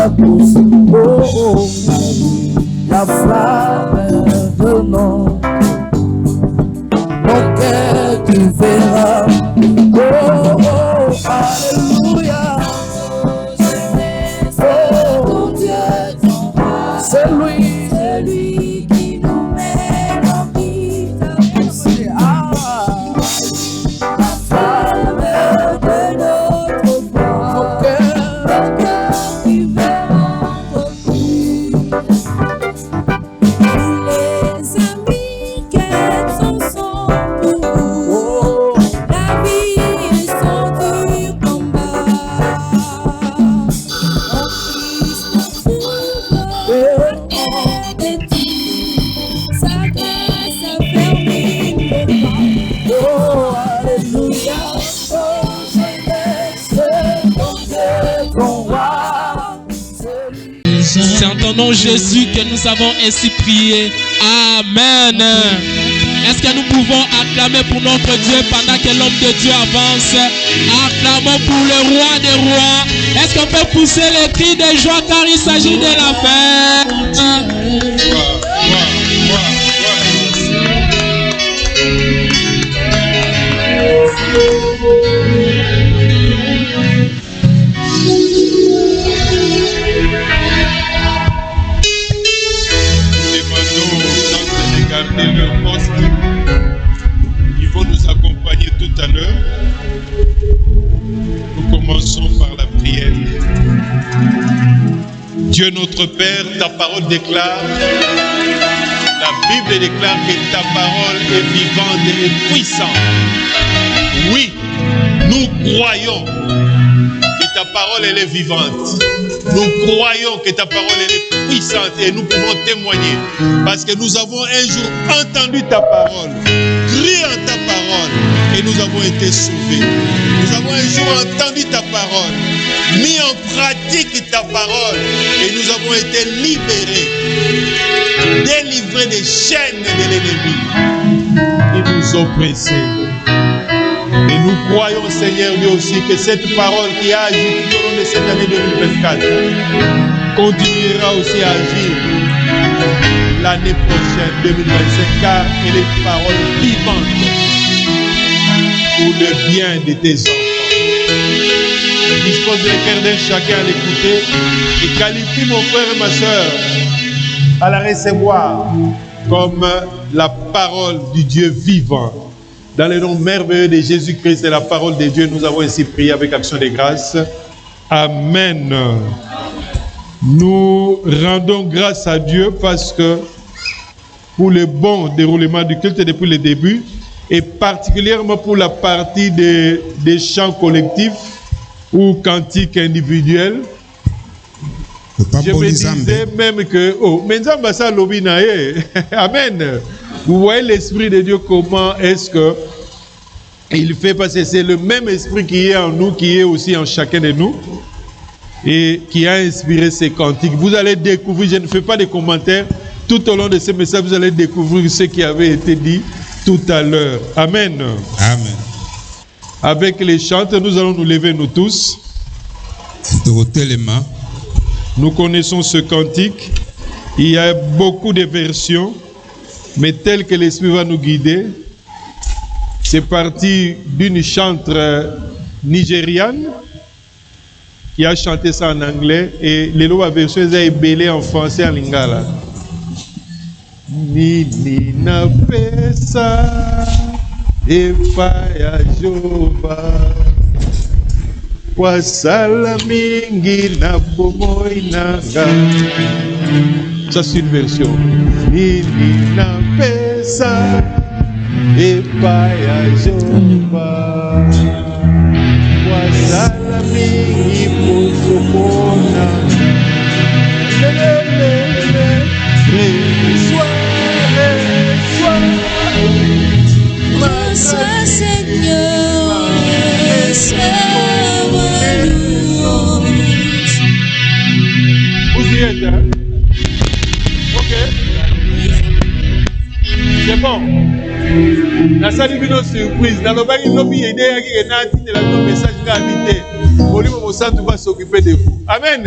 la pousse, oh, la flamme de notre cœur tu verras, oh, alléluia, oh, ton Dieu, c'est lui qui nous met en vie, la flamme de notre cœur tu verras, les amis qu'elles sont pour nous, la vie est sans dur combat. En Christ sa grâce a fermé mes pas. Oh, alléluia, oh, je laisse ton Dieu, ton roi. C'est en ton nom Jésus que nous avons ainsi prié. Amen. Est-ce que nous pouvons acclamer pour notre Dieu pendant que l'homme de Dieu avance? Acclamons pour le roi des rois. Est-ce qu'on peut pousser les cris de joie car il s'agit de la fête? Garder leur poste. Ils vont nous accompagner tout à l'heure. Nous commençons par la prière. Dieu notre Père, ta parole déclare, la Bible déclare que ta parole est vivante et puissante. Oui, nous croyons que ta parole elle est vivante. Nous croyons que ta parole elle est puissante et nous pouvons témoigner parce que nous avons un jour entendu ta parole, cru en ta parole et nous avons été sauvés. Nous avons un jour entendu ta parole, mis en pratique ta parole et nous avons été libérés, délivrés des chaînes de l'ennemi qui nous oppressait. Et nous croyons, Seigneur Dieu aussi, que cette parole qui a agi tout au long de cette année 2024 continuera aussi à agir l'année prochaine, 2025, car elle est une parole vivante pour le bien de tes enfants. Dispose le cœur d'un chacun à l'écouter et qualifie mon frère et ma soeur à la recevoir comme la parole du Dieu vivant. Dans le nom merveilleux de Jésus-Christ et la parole de Dieu, nous avons ainsi prié avec action de grâce. Amen. Nous rendons grâce à Dieu parce que pour le bon déroulement du culte depuis le début et particulièrement pour la partie des chants collectifs ou cantiques individuels, je me disais même que, oh, mais ça lobby nae. Amen. Vous voyez l'Esprit de Dieu, comment est-ce que il fait passer, c'est le même Esprit qui est en nous, qui est aussi en chacun de nous, et qui a inspiré ces cantiques. Vous allez découvrir, je ne fais pas de commentaires, tout au long de ce message, vous allez découvrir ce qui avait été dit tout à l'heure. Amen. Amen. Avec les chantes, nous allons nous lever, nous tous. Nous connaissons ce cantique. Il y a beaucoup de versions, mais tel que l'Esprit va nous guider. C'est parti d'une chanteuse nigériane qui a chanté ça en anglais et les lois version est bélé en français en lingala. Nini na pesa efaya jova wasala mingi na bomoi nanga. Ça c'est une version. Nini na pesa efaya jova wasala mingi muzumona. Grâce Seigneur, vous y êtes, hein? Ok. C'est bon. La salle est une surprise. Dans le bagage, il y a une idée qui est nati de la message qui a habité. Au lieu de ça, tu vas s'occuper de vous. Amen.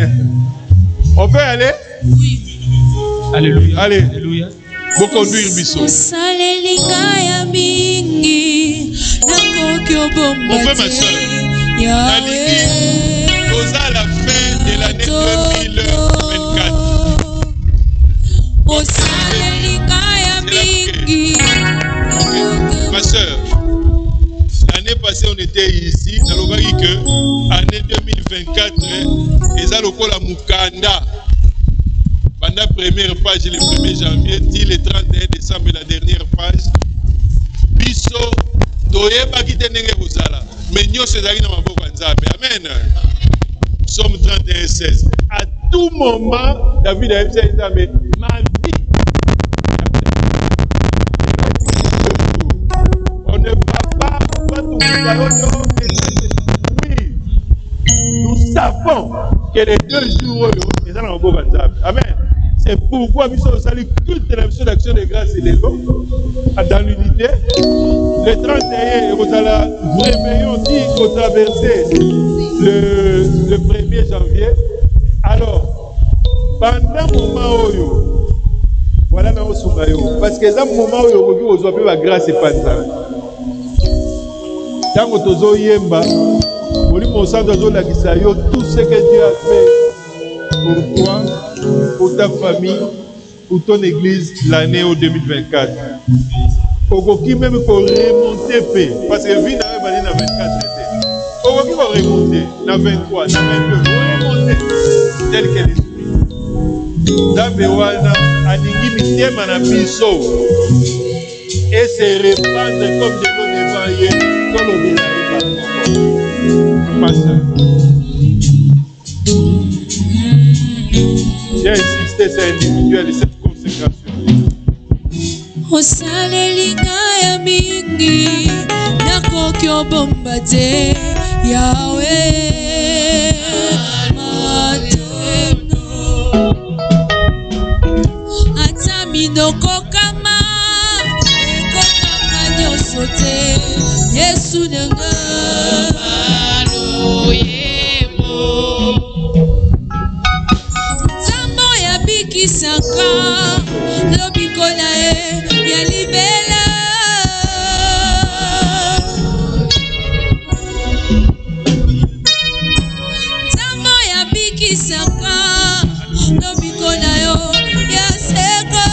On peut aller? Oui. Alléluia. Allez. Alléluia. Vous conduire biso. Mon frère, ma soeur. Nous à la fin de l'année 2024. Ma soeur, l'année passée on était ici, dans le que année 2024, et ça le la Mukanda. Pendant la première page, le 1er janvier, dit le 31 décembre, la dernière page. Biso, doye bakite nenge kozala. Mais nous sommes dans ma boka nzambe. Amen. Somme 31:16. À tout moment, David a dit mais ma vie. On ne va pas tout oui. Nous savons que les 2 jours, ils sont dans ma boka nzambe. Amen. C'est pourquoi nous sommes salués culte de l'action de grâce et de l'eau dans l'unité. Le 31, vous allez réveillon dit qu'on traversait le 1er janvier. Alors, pendant le moment où voilà, parce que dans le moment où vous avez la grâce et pas de ça. Quand vous avez yemba, vous avez tout ce que Dieu a fait pour toi, pour ta famille, pour ton église l'année 2024. Ogoki même pour remonter paix. Parce que vie n'a pas dans 24 été. Ogoki va remonter dans 23, dans 22. Remonter tel qu'elle est. Dabewana, aningi mitema na biso. Et se répandre comme de l'eau devant yé. Dans l'eau de la j'ai insisté sur l'individuel et cette consécration. Osalela ya mingi nakoki obomba te Yahweh mateno ata minoko kama ekokanga nyonso te Yesu nanga aloyebo Nzambo ya bikisaka lobiko na ye ya libela Nzambo ya bikisaka lobiko na yo ya seko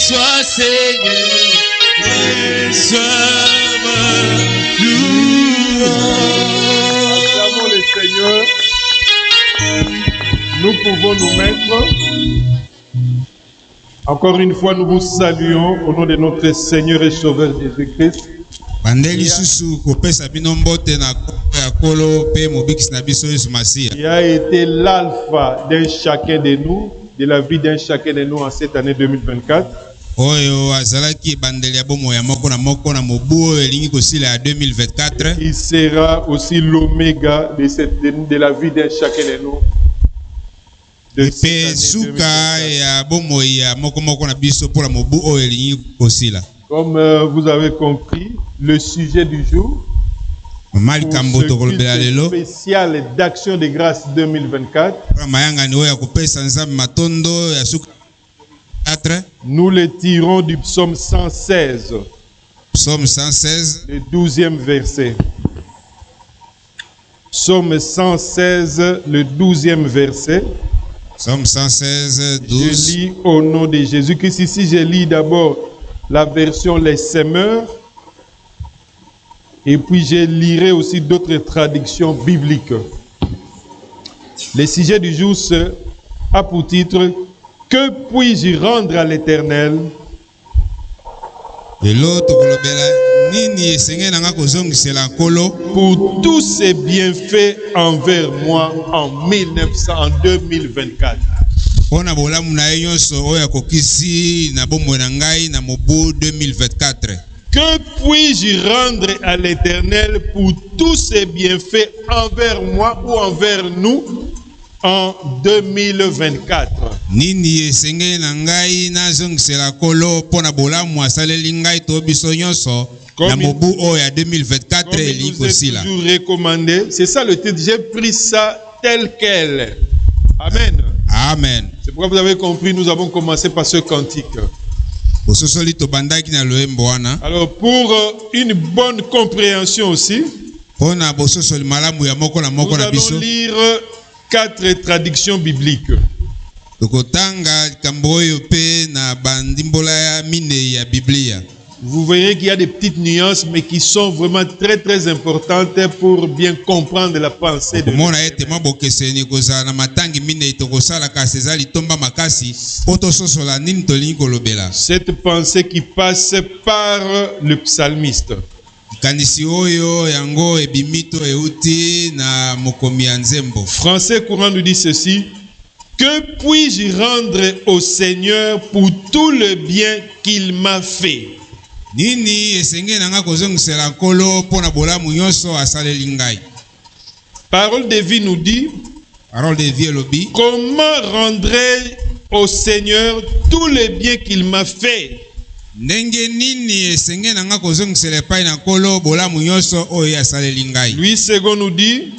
Reçois, Seigneur, reçois ma louange. Acclamons le Seigneur. Nous pouvons nous mettre. Encore une fois, nous vous saluons au nom de notre Seigneur et Sauveur Jésus-Christ. Qui a été l'alpha d'un chacun de nous, de la vie d'un chacun de nous en cette année 2024. Il sera aussi l'oméga de la vie d'un chacun de nous. Comme vous avez compris, le sujet du jour, pour ce culte spécial d'action de grâce 2024, nous le tirons du psaume 116, Psaume 116, le 12e verset. Psaume 116, le 12e verset. Psaume 116, 12. Je lis au nom de Jésus-Christ. Ici, je lis d'abord la version Les Semeurs. Et puis, je lirai aussi d'autres traductions bibliques. Le sujet du jour a pour titre « Que puis-je rendre à l'Éternel ?» pour tous ses bienfaits envers moi en 2024. Que puis-je rendre à l'Éternel pour tous ses bienfaits envers moi ou envers nous en 2024? Comme il nous est toujours recommandé, c'est ça le titre, j'ai pris ça tel quel. Amen. Amen. C'est pourquoi vous avez compris, nous avons commencé par ce cantique. Alors pour une bonne compréhension aussi, nous allons lire 4 traductions bibliques. Vous verrez qu'il y a des petites nuances, mais qui sont vraiment très très importantes pour bien comprendre la pensée de Dieu. Cette pensée qui passe par le psalmiste. Français courant nous dit ceci: que puis-je rendre au Seigneur pour tout le bien qu'il m'a fait? Parole de vie nous dit: comment rendrai au Seigneur tout le bien qu'il m'a fait? Louis II nous dit: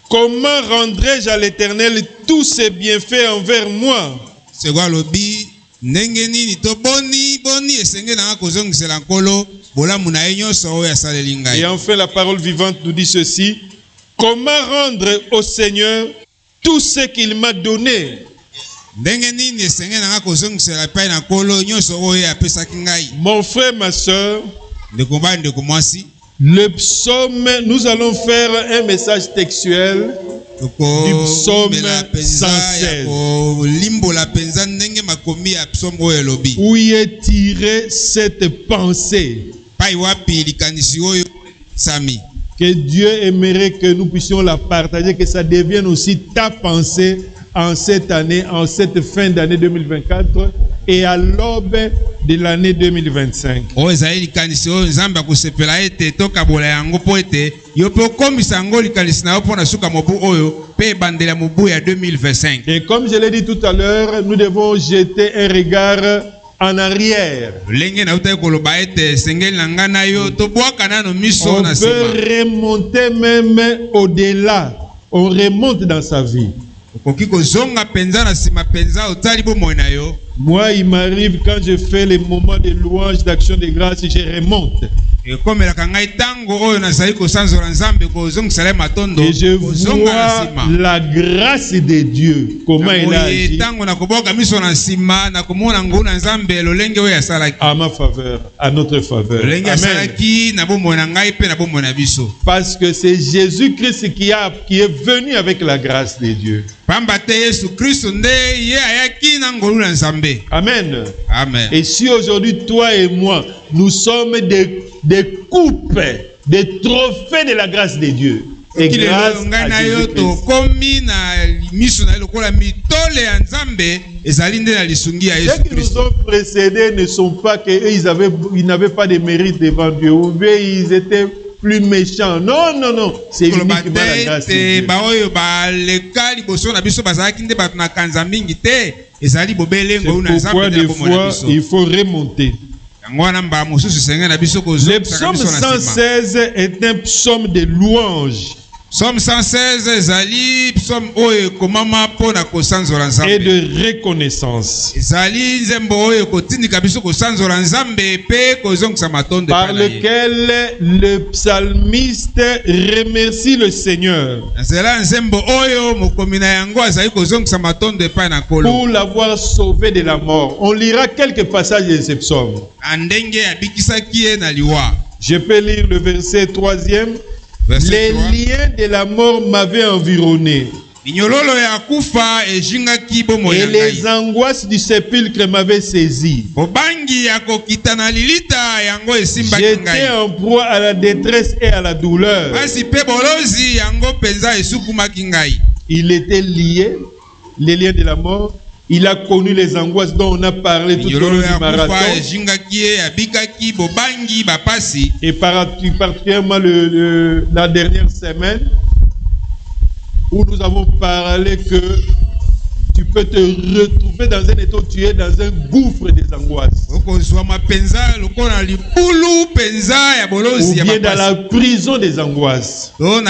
comment rendrai-je à l'Éternel tous ses bienfaits envers moi? Et enfin la parole vivante nous dit ceci: comment rendre au Seigneur tout ce qu'il m'a donné? Mon frère, ma soeur, le psaume, nous allons faire un message textuel du psaume 116 où il est tiré cette pensée que Dieu aimerait que nous puissions la partager, que ça devienne aussi ta pensée en cette année, en cette fin d'année 2024 et à l'aube de l'année 2025. Et comme je l'ai dit tout à l'heure, nous devons jeter un regard en arrière. On peut remonter même au-delà. On remonte dans sa vie. Moi, il m'arrive quand je fais les moments de louange, d'action de grâce, je remonte. Et comme la kangai tango oyo nazali ko sanzola nzambe ko zongisa matondo. Et je vois la grâce de Dieu comment il a agi tango na koboka miso na sima na komona ngona nzambe lolenge oyo asalaki à ma faveur, à notre faveur. Lolenge asalaki na bomona ngai pe na bomona biso. Parce que c'est Jésus-Christ qui est venu avec la grâce de Dieu. Pamba te Yesu Kristo nde ye ayaki na ngolu na nzambe. Amen. Amen. Et si aujourd'hui toi et moi nous sommes des coupes, des trophées de la grâce de Dieu. Et grâce à Jésus-Christ. Ceux qui nous ont précédés ne sont pas qu'ils n'avaient pas de mérite devant Dieu. Ou bien ils étaient plus méchants. Non, non, non. C'est uniquement la grâce de Dieu. C'est pourquoi des fois il faut remonter. Le psaume 116 est un psaume de louange. Psaume 116 ezali psaume oyo komama pona kosanzola nzambe et de reconnaissance. Ezali nzembo oyo kotindika biso kosanzola nzambe pe kozongisa matondo par lequel le psalmiste remercie le Seigneur. Ezala nzembo oyo mokomina yango azali kozongisa matondo epai na kolo pour l'avoir sauvé de la mort. On lira quelques passages de ce psaume. Andenge abikisaki ye na liwa. Je peux lire le verset 3e. Les liens de la mort m'avaient environné. Et les angoisses du sépulcre m'avaient saisi. J'étais en proie à la détresse et à la douleur. Il était lié, les liens de la mort. Il a connu les angoisses dont on a parlé tout au long du marathon. Et particulièrement la dernière semaine, où nous avons parlé que tu peux te retrouver dans un état où tu es dans un gouffre des angoisses. Ou bien dans la prison des angoisses. Il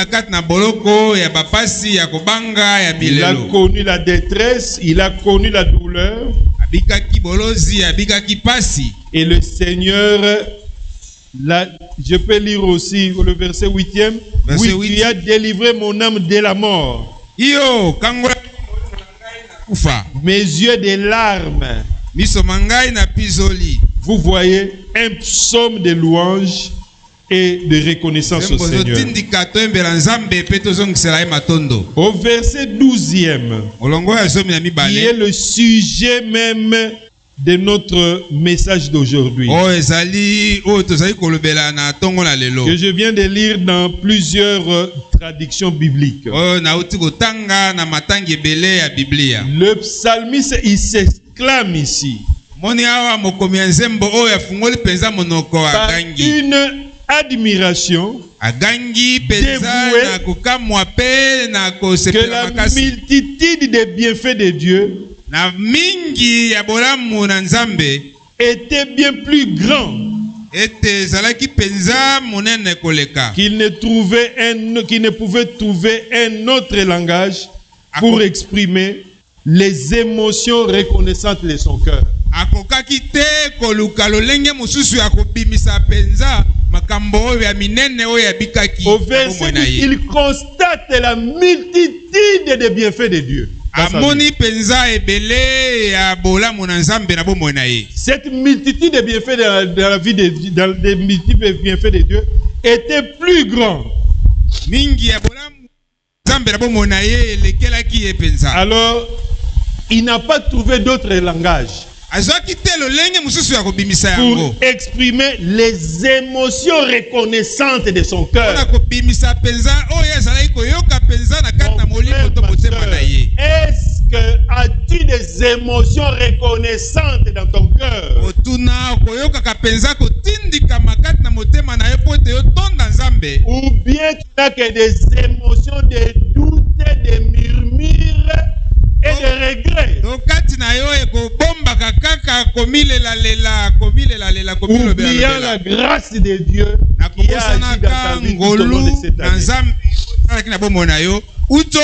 a connu la détresse, il a connu la douleur. Et le Seigneur, là, je peux lire aussi le verset 8e. Oui, tu as délivré mon âme de la mort. Mes yeux des larmes. Vous voyez un psaume de louange et de reconnaissance au Seigneur. Au verset 12e, qui est le sujet même de notre message d'aujourd'hui, que je viens de lire dans plusieurs traductions bibliques. Le psalmiste, il s'exclame ici par une admiration dévouée que la multitude des bienfaits de Dieu était bien plus grand qu'il ne pouvait trouver un autre langage pour exprimer les émotions reconnaissantes de son cœur. Au verset 10, il constate la multitude des bienfaits de Dieu. Cette multitude de bienfaits dans la vie des multiples bienfaits de Dieu était plus grande. Alors, il n'a pas trouvé d'autre langage pour exprimer les émotions reconnaissantes de son cœur. Est-ce que as-tu des émotions reconnaissantes dans ton cœur? Ou bien tu n'as que des émotions de doute, de murmures et de regrets? Oubliant la grâce de Dieu qui a agi dans ta vie tout au long de cette année. Et tu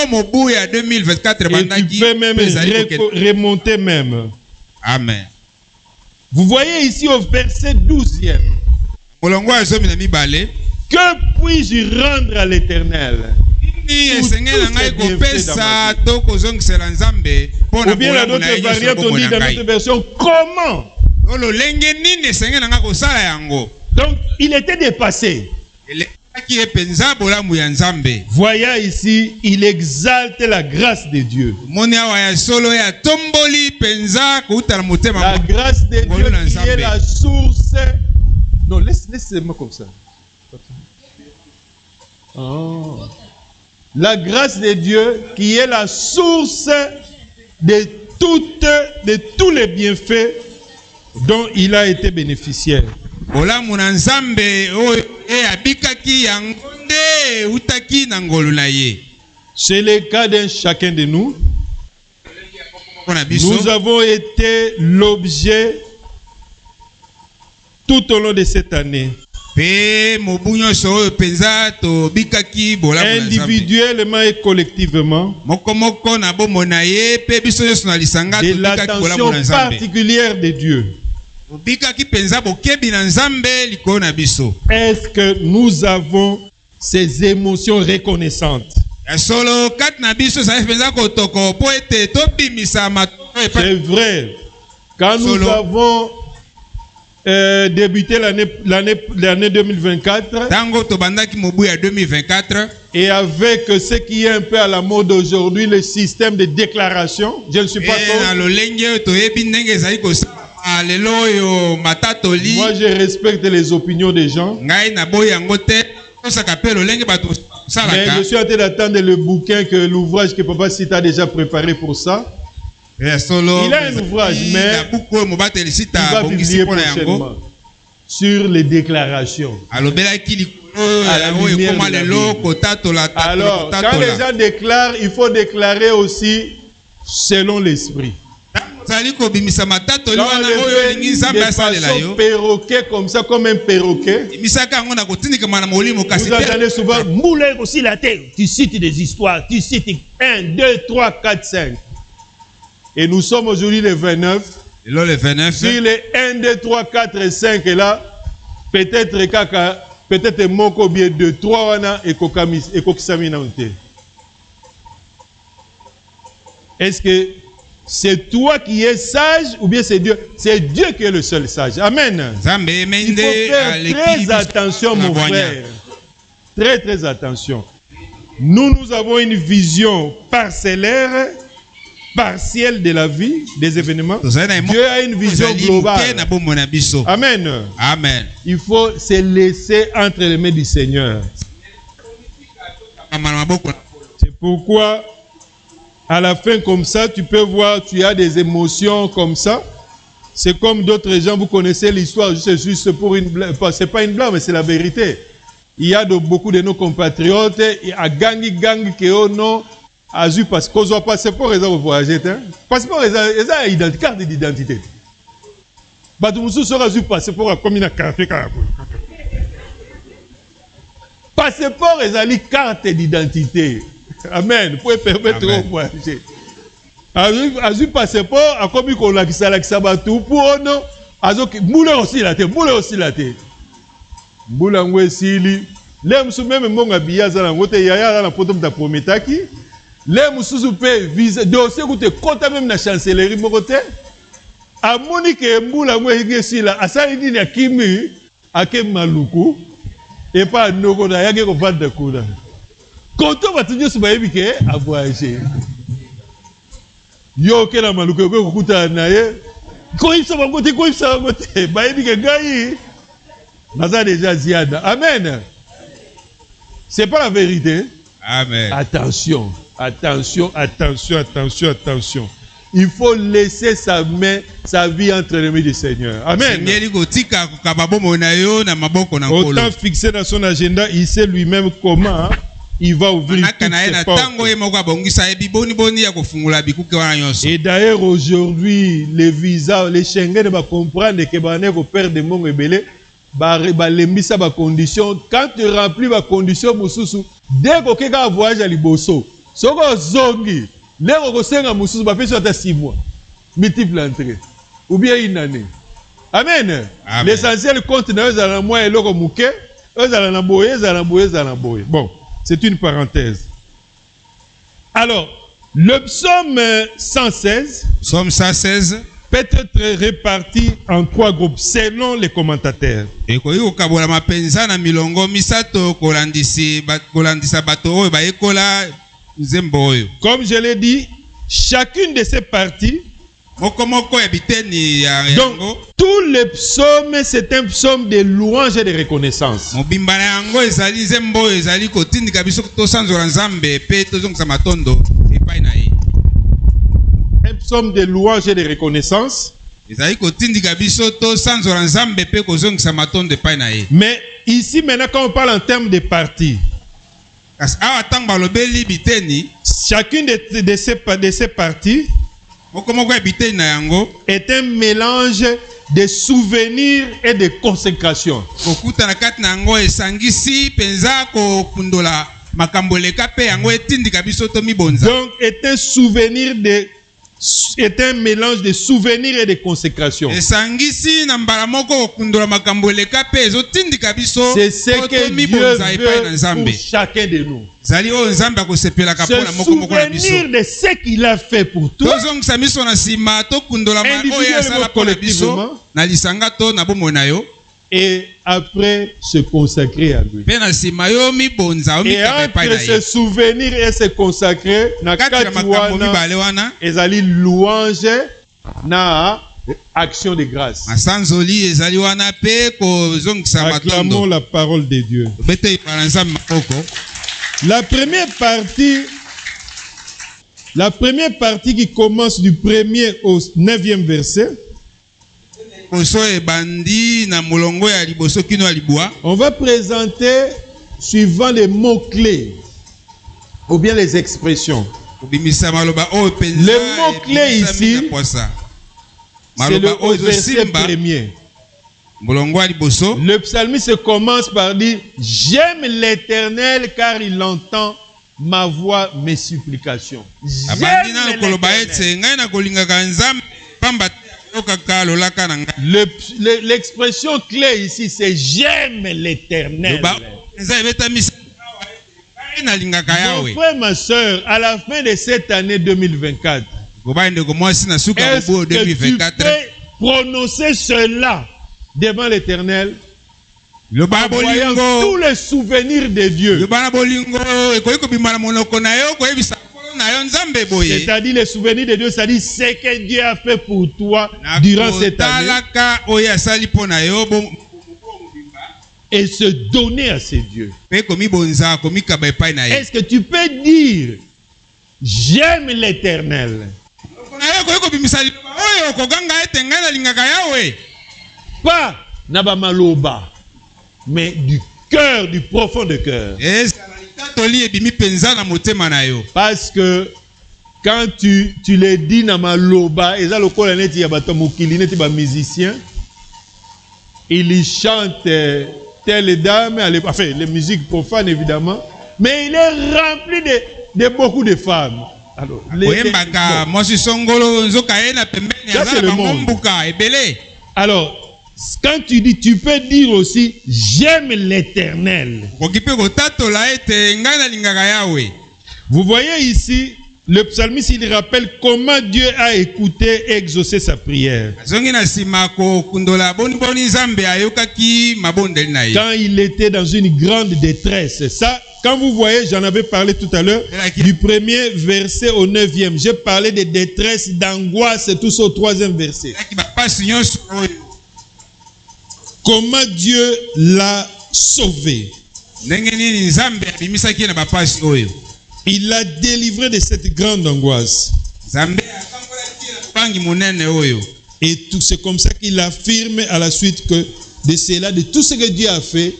peux même remonter même. Amen. Vous voyez ici au verset 12e. Que puis-je rendre à l'Éternel? Ou bien la d'autres variantes on dit dans notre version, comment? Donc il était dépassé. Voyant ici, il exalte la grâce de Dieu. La grâce de Dieu qui est la source. Non, laissez-moi comme ça. Oh. La grâce de Dieu qui est la source de tous les bienfaits dont il a été bénéficiaire. C'est le cas d'un chacun de nous. Nous avons été l'objet tout au long de cette année, individuellement et collectivement, de l'attention particulière de Dieu. Est-ce que nous avons ces émotions reconnaissantes? C'est vrai. Quand nous avons débuté l'année 2024, et avec ce qui est un peu à la mode aujourd'hui, le système de déclaration, je ne suis pas contre. Moi je respecte les opinions des gens, mais je suis en train d'attendre le bouquin, l'ouvrage que Papa Sita a déjà préparé pour ça. Il a un ouvrage, mais il va publier prochainement sur les déclarations. Alors, quand les gens déclarent, il faut déclarer aussi selon l'esprit. Quand on le fait de façon perroquet, comme ça, comme un perroquet, vous entendez souvent Moulin aussi la terre. Tu cites des histoires, tu cites 1, 2, 3, 4, 5. Et nous sommes aujourd'hui le 29. Sur les 1, 2, 3, 4 et 5 et là, peut-être moko bien 2, 3 wana et kokisami na unte. Est-ce que c'est toi qui es sage ou bien c'est Dieu? C'est Dieu qui est le seul sage. Amen. Il faut faire très attention, mon frère. Très, très attention. Nous avons une vision parcellaire, partielle de la vie, des événements. Dieu a une vision globale. Amen. Amen. Il faut se laisser entre les mains du Seigneur. C'est pourquoi à la fin comme ça, tu peux voir, tu as des émotions comme ça. C'est comme d'autres gens, vous connaissez l'histoire, c'est juste pour une blague. C'est pas une blague, mais c'est la vérité. Il y a beaucoup de nos compatriotes, à gangi que oh non, à juste parce qu'on soit passeport, ils ont voyagé. Passeport, ils ont une carte d'identité. Bah, tout le monde sera juste passeport comme une carte. Passeport, ils ont une carte d'identité. Amen. Pour permettre de voyager. Azu passeport, a comme qu'on l'a qui s'abatou pour non. Azu moulin aussi la tête, moulin aussi la tête. Moulin wesili. L'aime sous même mon habillage à la moto yaya la photo de prometaki. L'aime sous pe visa dossier que te compte même na chancellerie mon côté. A Monique moulin wesili la asali ni na kimi ake maluku et pas noko na yake ko vendre kuda. Quand on va tenir ce baïbike à voyager, yo ke na maluko ko kuta na ye, ko il va côté, baïbike gaï, naza déjà ziada. Amen. C'est pas la vérité. Amen. Attention, attention, attention, attention, attention. Il faut laisser sa main, sa vie entre les mains du Seigneur. Amen. Autant fixé dans son agenda, il sait lui-même comment il va ouvrir toutes ses portes. Et d'ailleurs aujourd'hui, les visas, les Schengen va comprendre que bané ko perdre de mon rebelle, ba lembisa ba condition. Quand tu remplis ba condition mususu, dès que quelqu'un voyage à liboso, soko zongi, les ko senga mususu ba fait sur 6 mois, multiple entrée ou bien une année. Amen. Amen. L'essentiel compte dans eux à moi et l'autre mouké. Eux à la boye. Bon, c'est une parenthèse. Alors, le psaume 116 Psaume 116. peut être réparti en 3 groupes selon les commentateurs. Ekoyi kokabola mapenza na milongo misato kolandisa bato oyo bayekola nzembo oyo. Comme je l'ai dit, chacune de ces parties. Moko ya biteni ya Donc, yango. tout le psaume, c'est un psaume de louange et de reconnaissance. Mobimba na yango ezali nzembo oyo ezali kotindika biso tosanzola nzambe pe tozongisa matondo epai na ye. Un psaume de louange et de reconnaissance. Ezali kotindika biso tosanzola nzambe pe kozongisa matondo epai na ye. Mais ici, maintenant, quand on parle en termes de parties, Kasi awa tango balobeli biteni, chacune de ces parties moko ya biteni na yango est un mélange de souvenirs et de consécration. kokuta na kati na yango esangisi penza kokundola makambo eleka pe yango etindika biso tomibonza. Donc, est un mélange de souvenirs et de consécration. Esangisi na mbala moko kokundola makambo eleka pe ezotindika biso C'est ce que Dieu tomibonza epai na veut nzambe. pour chacun de nous. Zali oyo nzambe akosepelaka Se mpona moko na biso. souvenir de ce qu'il a fait pour toi. tozongisa miso na nsima tokundola oyo asala mpona biso na lisanga to na bomoi na yo. Et après se consacrer à lui. Pe na nsima yo mibonza Et omikaba epai na entre se ye. souvenir et se consacrer, na Kati na kati makambo wana mibale wana ezali louange na action de grâce. masanzoli ezali wana pe kozongisa Acclamons matondo. la parole de Dieu. Bete ipala nzambe maboko. La première partie qui commence du 1er au 9e verset, Koso ebandi na molongo ya liboso kino ya libwa. on va présenter suivant les mots-clés ou bien les expressions. Kobimisa maloba oyo penza. Le mot-clé ici, c'est C'est maloba le verset simba. premier. Molongo ya liboso. Le psalmiste commence par dire « J'aime l'Éternel car il entend ma voix, mes supplications. » Abandi na J'aime koloba l'Éternel. ete ngai na kolingaka nzambe pamba okaka lolaka na ngai. L'expression clé ici, c'est « J'aime l'Éternel ». Loba penza ebetami ngai nalingaka Mon yawe. frère, ma soeur, à la fin de cette année 2024, Koba ndeko mwasi na suka est-ce bobo que tu 2024. peux prononcer cela devant l'Éternel Loba en voyant tous bolingo. les souvenirs de Dieu, Loba na bolingo ekoki kobima na monoko na yo koyebisa nkolo na yo nzambe boye. c'est-à-dire les souvenirs de Dieu, c'est-à-dire ce que Dieu a fait pour toi durant cette année, Nakotalaka oyo asali mpo na yo et se donner à ces dieux. pe komibonza komikaba epai na ye. Est-ce que tu peux dire j'aime l'Éternel? Na yo koki kobimisa liloba oyo koganga ete ngai nalingaka yawe. Pas nabamaloba, mais du cœur, du profond de cœur. ezala litatoli ebimi penza na motema na yo. Parce que quand tu le dis namaloba, eza lokola neti ya bato mokili neti ba musicien, il chante telle dame, enfin les musiques profanes évidemment, mais il est rempli de beaucoup de femmes. Alors, Koyembaka mwasi songolo nzoka ye na pembeni Ça, c'est azala le bango monde. mbuka ebele. alors, quand tu dis, tu peux dire aussi j'aime l'Éternel. Koki pe kotatola ete ngai nalingaka yawe. Vous voyez ici, le psalmiste il rappelle comment Dieu a écouté et exaucé sa prière. Zongi na nsima kokundola boni nzambe ayokaki mabondeli na ye. Quand il était dans une grande détresse. Ça, quand vous voyez, j'en avais parlé tout à l'heure, du 1er verset au 9e. J'ai parlé de détresse, d'angoisse, et tout ça au 3e verset. Aki bapasi nyonso oyo. Comment Dieu l'a sauvé. Ndenge nini nzambe abimisaki ye na bapasi oyo. Il l'a délivré de cette grande angoisse. Nzambe akambolaki ye na bobangi monene oyo. Et tout, c'est comme ça qu'il affirme à la suite que de cela, de tout ce que Dieu a fait,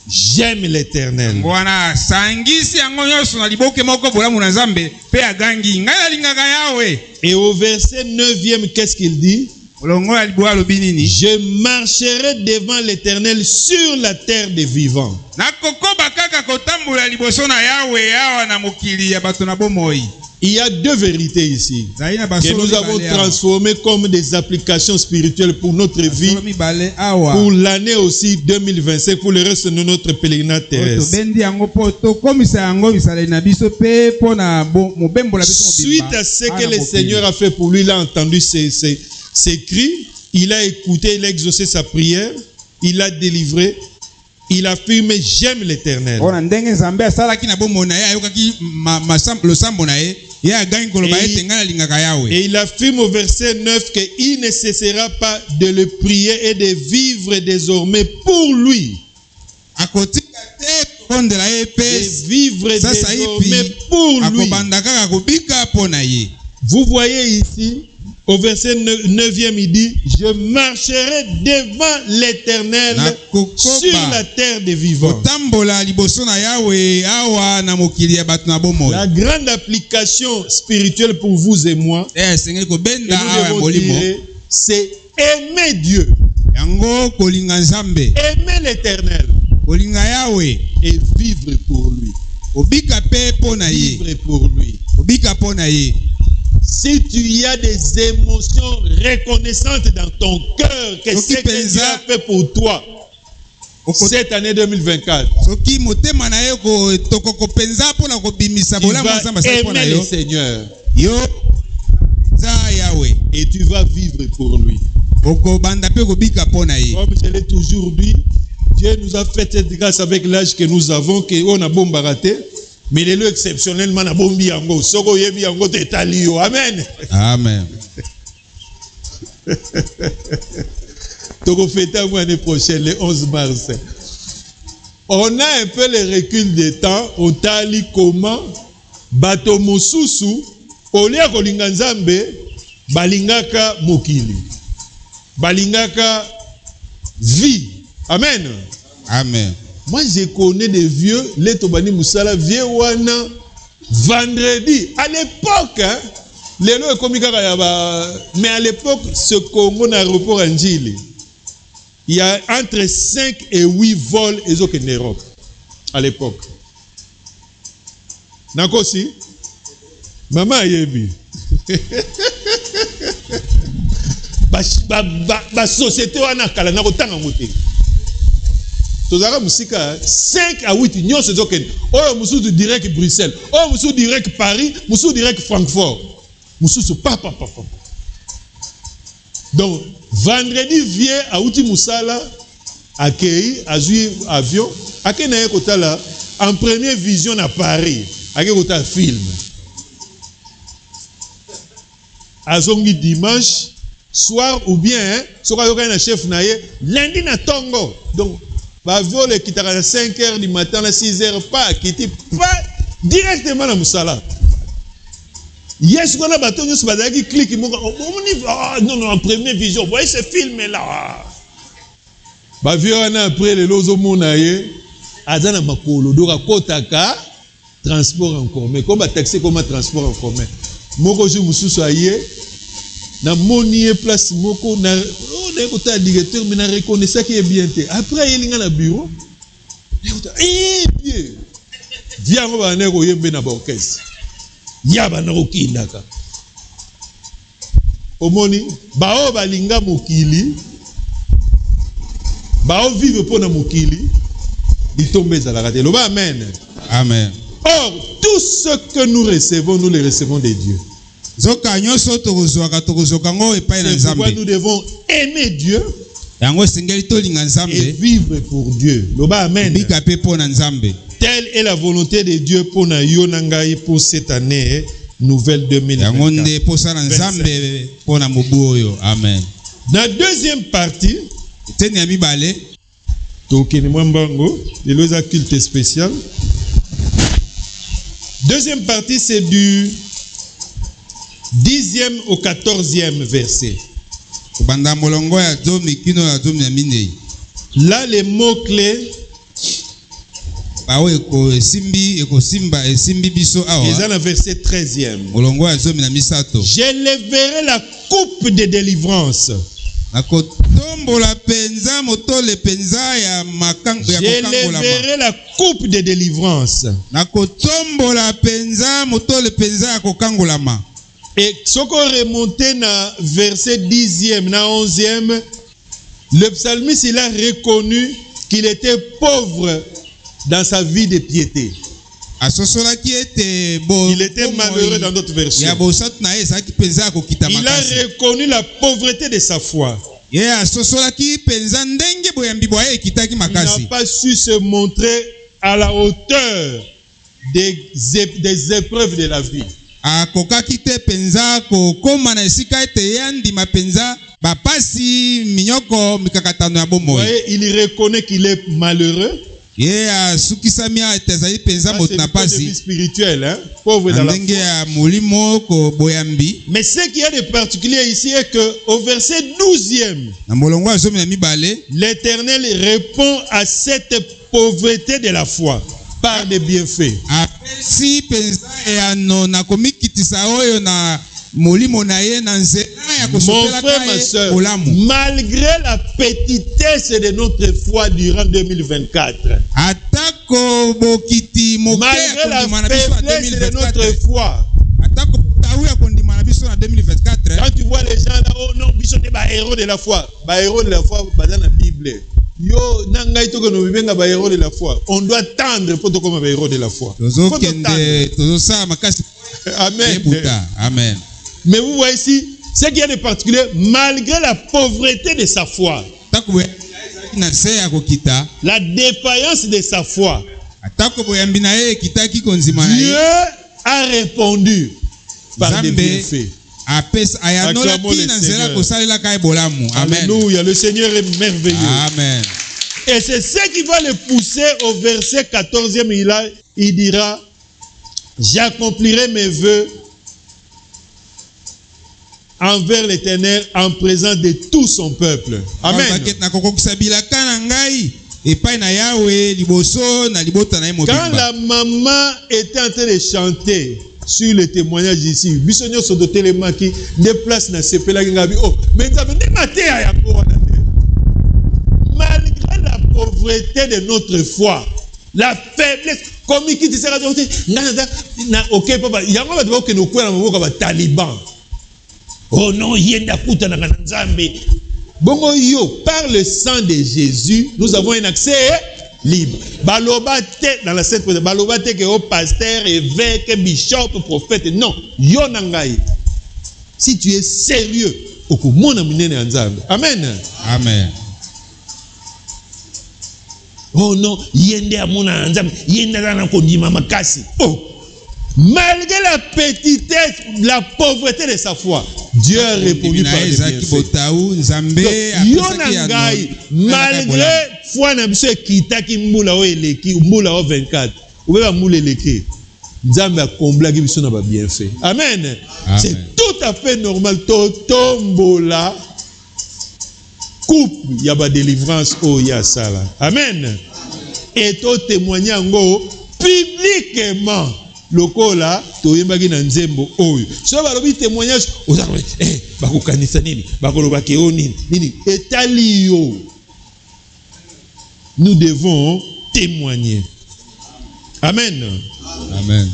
j'aime l'Éternel. Wana sangisi yango nyonso na liboke moko bolamu na nzambe pe agangi ngai nalingaka yawe. Et au verset 9e, qu'est-ce qu'il dit? Molongo ya libwa alobi nini? Je marcherai devant l'Éternel sur la terre des vivants. Nakokoba kaka kotambola liboso na yawe awa na mokili ya bato na bomoi. Il y a deux vérités ici que nous avons transformées comme des applications spirituelles pour notre vie, pour l'année aussi 2025, pour le reste de notre pèlerinage terrestre. Suite à ce que le Seigneur a fait pour lui, il a entendu ses cris, il a écouté, il a exaucé sa prière, il a délivré. Il affirme j'aime l'Éternel. Et il affirme au verset 9 qu'il ne cessera pas de le prier et de vivre désormais pour lui. De vivre désormais pour lui. Vous voyez ici, au verset 9e, il dit, je marcherai devant l'Éternel sur la terre des vivants. La grande application spirituelle pour vous et moi, c'est aimer Dieu, aimer l'Éternel et vivre pour lui. Vivre pour lui. Si tu as des émotions reconnaissantes dans ton cœur, que ce que Dieu a fait pour toi cette année 2024, tu vas aimer le Seigneur et tu vas vivre pour lui. Comme je l'ai toujours dit, Dieu nous a fait cette grâce avec l'âge que nous avons, qu'on a bon baraté. Mais les lois exceptionnellement na bombi yango soko yebi yango te talio. Amen. Amen. Toko fêter l'année prochaine le 11 mars. On a un peu le recul des temps au tali comment bato mosusu olia kolinga nzambe balingaka mokili. Balingaka vie. Amen. Amen. Moi, je connais des vieux, les Tobani Moussala, vieux wana, vendredi. À l'époque, hein, les lois comme mais à l'époque, ce Congo n'a report en Gili. Il y a entre 5 et 8 vols en Europe. À l'époque. Nakosi? Maman Yebi. Ba société wana kala na kotanga moté. Tozara musika 5 à 8 nyonso ezokende. Oyo mususu direct Bruxelles, oyo mususu direct Paris, mususu direct Francfort. Mususu papa. Donc vendredi vient à outi musala accueilli azui avion akena ekotala en première vision à Paris, akekota film. Azongi dimanche soir ou bien soka yoka na chef naye lundi na Tongo. Donc va voler qui à 5h du matin à 6h pas quitter pas directement à Moussala. Yes, qu'on a bateau nous badaki clique non en première vision. Voyez ce film là. Ba viona après le lozo monaye azana makolo doka kotaka transport en commun. Comme taxi comme transport en commun. Moko ju mususu aye na monier place moko na on directeur mais na reconnaissait qu'il est bien té après il est na bureau eh bien dia ngo ba neko yembe na orchestre ya ba na okindaka omoni bao balinga mokili bao vive pona mokili litombe za la raté lo ba amen. Amen. Or tout ce que nous recevons nous les recevons de Dieu. C'est pourquoi nous devons aimer Dieu et vivre pour Dieu. Amen. Telle est la volonté de Dieu pour Nayonangai pour cette année nouvelle 2024. Amen. Dans la deuxième partie, le culte spécial. Deuxième partie, c'est du 10e au 14e verset. Là, les mots-clés, ils sont dans le verset 13e. J'élèverai la coupe de délivrance tombola penza motole penza ya makango ya kokangola. J'élèverai la coupe de délivrance. Na kotombola penza motole penza ya kokangolama. Et ce qu'on remontait dans verset 10e, dans 11e, le psalmiste il a reconnu qu'il était pauvre dans sa vie de piété. Il était malheureux dans d'autres versions. Il a reconnu la pauvreté de sa foi. Il n'a pas su se montrer à la hauteur des épreuves de la vie. Voyez, il reconnaît qu'il est malheureux. C'est pas de vie spirituelle, hein? Pauvre dans la foi. Mais ce qu'il y a de particulier ici est qu'au verset 12e, l'Éternel répond à cette pauvreté de la foi par des bienfaits. Mon frère, ma soeur, malgré la petitesse de notre foi durant 2024, malgré la faiblesse de notre foi, quand tu vois les gens là, oh non, ils sont des héros de la foi. Héros de la foi, dans la Bible. Yo, nangai to kono bibenga ba héros de la foi. On doit tendre pour comme ba héros de la foi. Amen. Amen. Mais vous voyez ici, ce qui est de particulier, malgré la pauvreté de sa foi, la défaillance de sa foi, Dieu a répondu par des bienfaits. Alléluia, le Seigneur est merveilleux. Amen. Et c'est ce qui va le pousser au verset 14e. Il dira, j'accomplirai mes vœux envers l'Éternel en présence de tout son peuple. Amen. Quand la maman était en train de chanter sur le témoignage ici, Bissonio sont dotés les maquis, des places dans ces pays-là, oh, mais malgré la pauvreté de notre foi, la faiblesse, comme il dit, ok, papa, il y a un peu de Taliban. Oh non, yenda kuta na nzambe. Bongo yo, par le sang de Jésus, nous avons un accès libre. Balobate dans la sainte présence, balobate que au pasteur, évêque, bishop, prophète, non, yo nangai. Si tu es sérieux, okumona munene nzambe. Amen. Amen. Oh non, yende amuna nzambe, yenda na kondima makasi. Oh. Malgré la petitesse, la pauvreté de sa foi, Dieu a répondu par des bienfaits. Malgré foi na biso kitaki mbula o eleki, mbula o 24, oubeba mbula eleki, Nzambe a comblé biso na ba bienfaits. Amen. C'est tout à fait normal. Tombola coupe ya ba délivrance o ya sala. Amen. Et to témoigner ngo publiquement. Lokola toyembaki na nzembo oyo so balobi témoignage ozalo bakokanisa nini bakoloba ke o nini etali yo. Nous devons témoigner. Amen. Amen.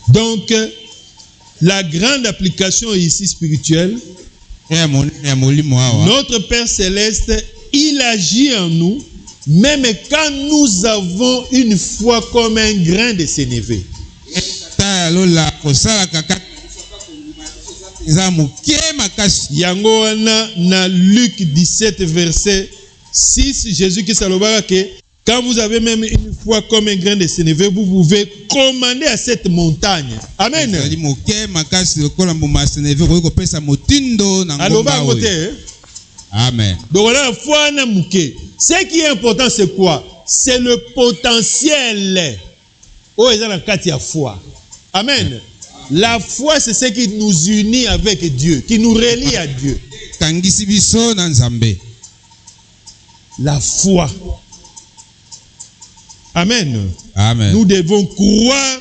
Donc la grande application ici spirituelle, notre Père céleste, il agit en nous même quand nous avons une foi comme un grain de sénévé. Yango wana na Luc 17 verset 6, Jésus qui salobaka que quand vous avez même une foi comme un grain de sénévé, vous pouvez commander à cette montagne. Amen. Amen. Donc la foi na muke. Ce qui est important c'est quoi? C'est le potentiel. Oh, ils ont la carte à foi. Amen. La foi, c'est ce qui nous unit avec Dieu, qui nous relie à Dieu. La foi. Amen. Amen. Nous devons croire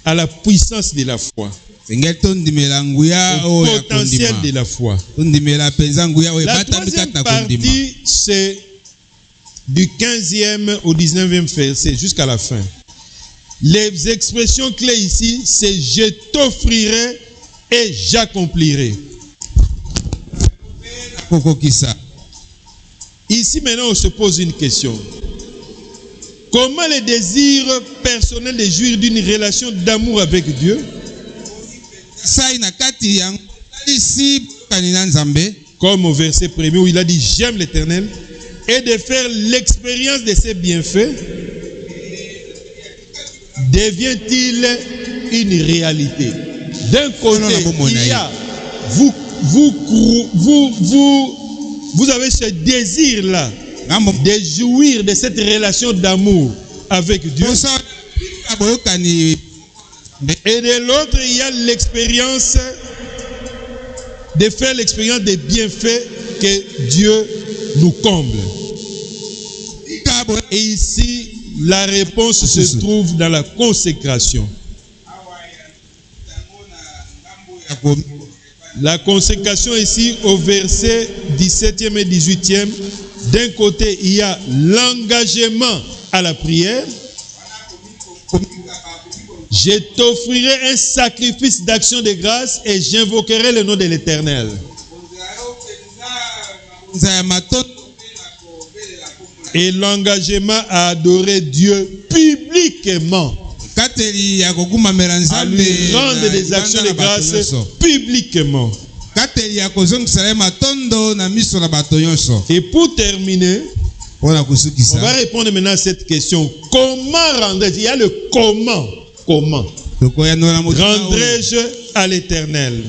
à la puissance de la foi. Sengel tondimela nguya au o ya potentiel kondima. de la foi. Tondimela penza nguya o La bata troisième mikata kondima. partie, c'est du 15e au 19e verset jusqu'à la fin. Les expressions clés ici, c'est je t'offrirai et j'accomplirai. Koko kisa. Ici maintenant, on se pose une question. Comment le désir personnel de jouir d'une relation d'amour avec Dieu, Sai na kati yang ici kanina nzambe. comme au verset premier où il a dit j'aime l'Éternel, et de faire l'expérience de ses bienfaits, devient-il une réalité? D'un côté, il y a vous avez ce désir-là de jouir de cette relation d'amour avec Dieu. Et de l'autre, il y a l'expérience de faire l'expérience des bienfaits que Dieu nous comble. Et ici, la réponse se trouve dans la consécration. La consécration ici au verset 17e et 18e, d'un côté il y a l'engagement à la prière. Je t'offrirai un sacrifice d'action de grâce et j'invoquerai le nom de l'Éternel. Et l'engagement à adorer Dieu publiquement. À lui rendre des actions de grâce publiquement. Et pour terminer, on va répondre maintenant à cette question. Comment rendrai-je? Il y a le comment. Comment rendrai-je à l'Éternel?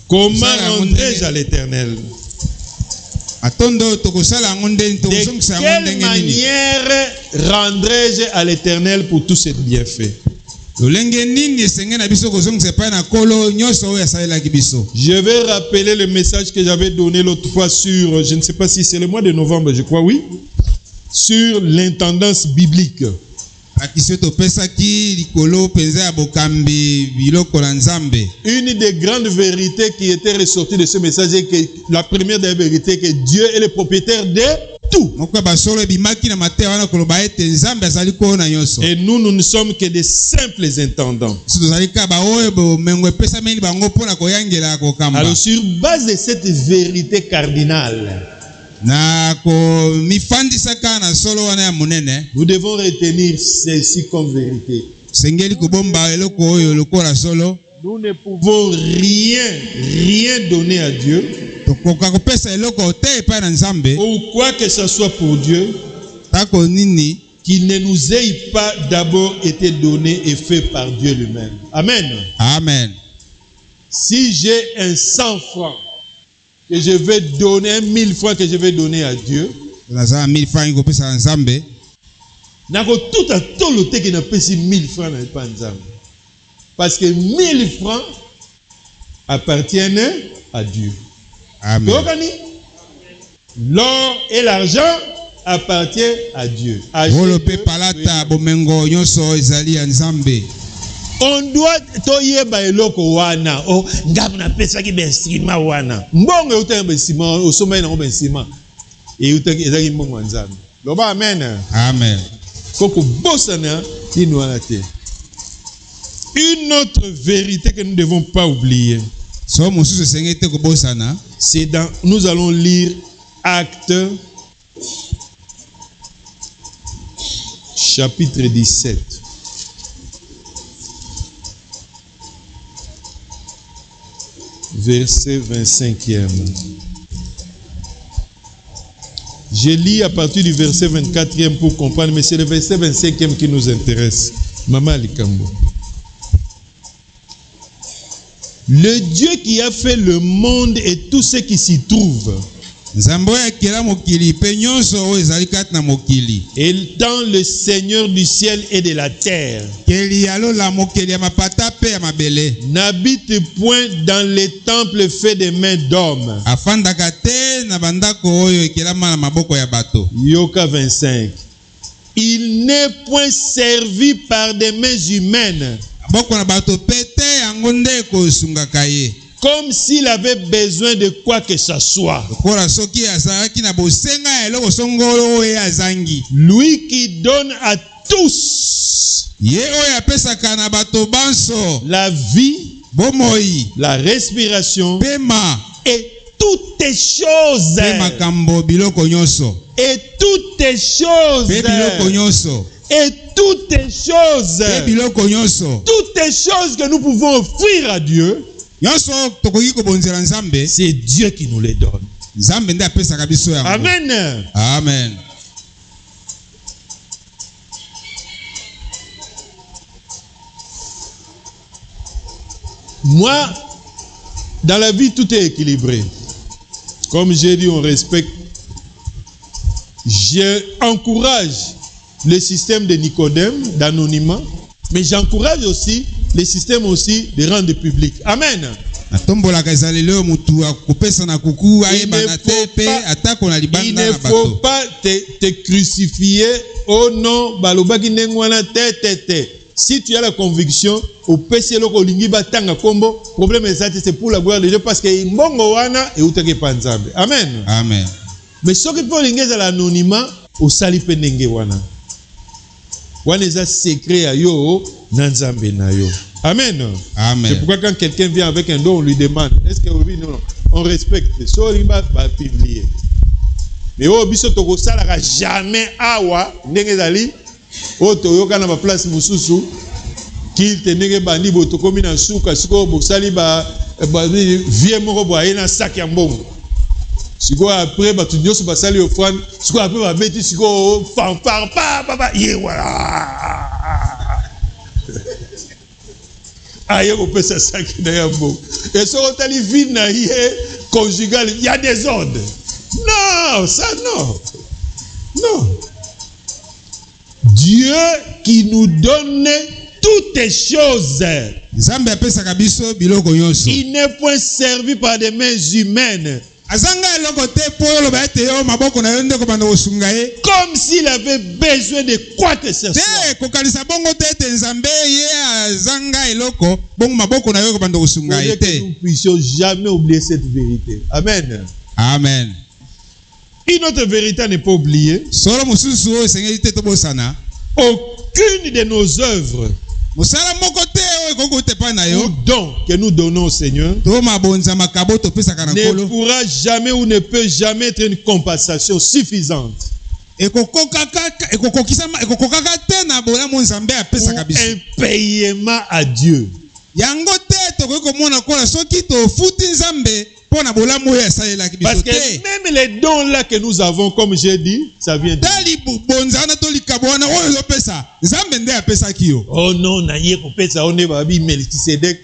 Comment rendrai-je à l'Éternel? De quelle manière rendrai-je à l'Éternel pour tous ces bienfaits? Je vais rappeler le message que j'avais donné l'autre fois sur, je ne sais pas si c'est le mois de novembre, je crois, oui, sur l'intendance biblique. Une des grandes vérités qui était ressortie de ce message est que la première des vérités, que Dieu est le propriétaire de tout. Et nous ne sommes que des simples intendants. Alors sur base de cette vérité cardinale, nous devons retenir ceci comme vérité. Nous ne pouvons rien donner à Dieu, ou quoi que ce soit pour Dieu, qui ne nous ait pas d'abord été donné et fait par Dieu lui-même. Amen. Amen. Si j'ai un 100 francs que je vais donner, 1000 francs que je vais donner à Dieu, nako tout à tout le temps qui n'a pas 1000 francs n'est pas ensemble. Parce que 1000 francs appartiennent à Dieu. Amen. L'or et l'argent appartiennent à Dieu. On doit toyeba eloko wana o ngabu na pesa ki bensima wana mbongo uta bensima osoma na bensima e uta ezaki mbongo nzambe loba amen. Amen. Koko bosana ino wana te. Une autre vérité que nous ne devons pas oublier, c'est dans, nous allons lire Actes chapitre 17. Verset 25e. Je lis à partir du verset 24e pour comprendre, mais c'est le verset 25e qui nous intéresse. Maman Likambo. Le Dieu qui a fait le monde et tout ce qui s'y trouve, étant le Seigneur du ciel et de la terre, n'habite point dans les temples faits des mains d'hommes. Yoka 25. Il n'est point servi par des mains humaines, maboko na bato pete yango nde kosungaka ye. Comme s'il avait besoin de quoi que ce soit. Lokola soki azalaki na bosenga ya eloko songolo oyo azangi. Lui qui donne à tous Ye oyo apesaka na bato banso la vie, bomoi, la respiration pema, et toutes les choses. pe makambo biloko nyonso. Et toutes les choses. Pe biloko nyonso. Et toutes les choses. Pe biloko nyonso. Toutes les choses que nous pouvons offrir à Dieu, Nyonso tokoki kobonzela Nzambe, c'est Dieu qui nous les donne. Nzambe nde apesaka biso yango. Amen. Amen. Moi, dans la vie, tout est équilibré. Comme j'ai dit, on respecte. J'encourage le système de Nicodème, d'anonymat, mais j'encourage aussi le système aussi de rendre public. Amen. Atombolaka ezalelo mutu akopesa na kuku ayebana te pe atako na libanda na bato. Il ne faut pas te crucifier au nom balobaki ndengwana te. Si tu as la conviction, au PC loko lingi batanga kombo, problème c'est pour la gloire de Dieu parce que mbongo wana et utake panzambe. Amen. Amen. Mais ce qui peut lingi za l'anonymat, au sali pendenge wana. Wana eza secret à yo nanzambe na yo. Amen. Amen. C'est pourquoi quand quelqu'un vient avec un don, on lui demande, est-ce que oui, non, on respecte. So limba va publier. Mais au biso toko salaka jamais awa ndenge zali o toyoka na ba place mususu qu'il tenenge bandi boto komi na suka siko bosali ba vie moko boye na sac ya mbongo. Siko après batu nyoso basali offrande, siko après ba beti siko fanfare pa ye wala. Aïe, on peut se sac d'ailleurs beau. Et sur le vie na conjugal, il y a des ordres. Non, ça non. Non. Dieu qui nous donne toutes les choses. Il n'est point servi par des mains humaines. Comme s'il avait besoin de quoi que ce soit. Que nous puissions jamais oublier cette vérité. Amen. Amen. Une autre vérité n'est pas oubliée. Aucune de nos œuvres ou dons que nous donnons au Seigneur ne pourra jamais ou ne peut jamais être une compensation suffisante ou un paiement à Dieu. Parce que même les dons là que nous avons, comme j'ai dit, ça vient de Dieu. Oh non, naïe kopesa on est babi Melchisedec,